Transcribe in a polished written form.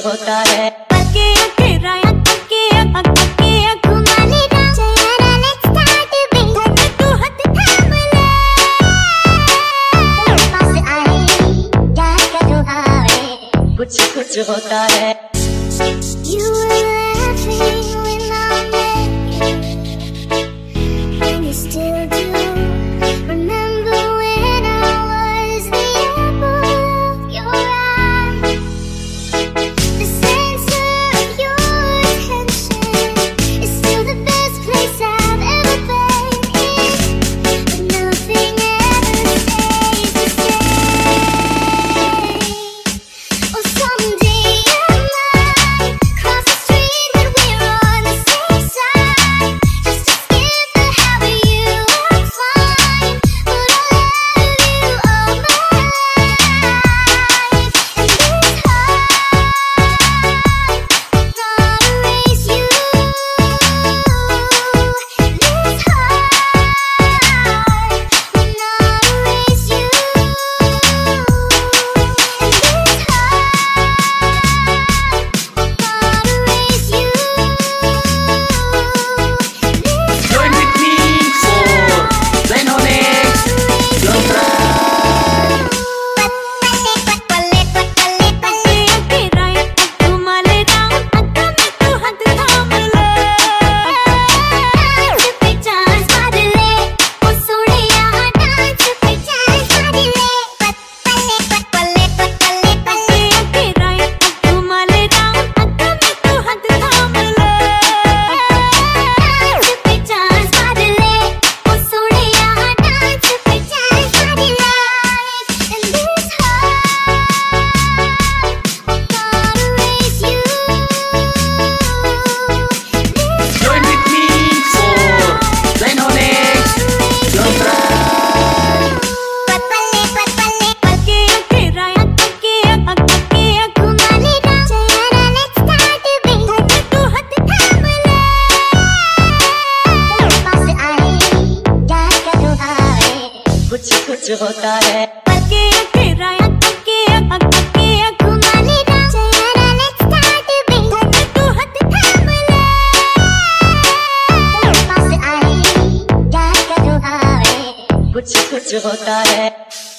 होता है। कुछ कुछ होता है। You were laughing when I met you, and you still do. Remember when I was the apple of your eye? The center of your attention is still the best place I've ever been in, but nothing ever stays the same. Oh, someday I might cross the street, but we're on the same side. Just to skip the habit, you are fine, but I'll love you all my life. And this heart will not erase you. This heart will not erase you. Join with me for Dynamics कुछ कुछ होता है। कुछ कुछ होता है।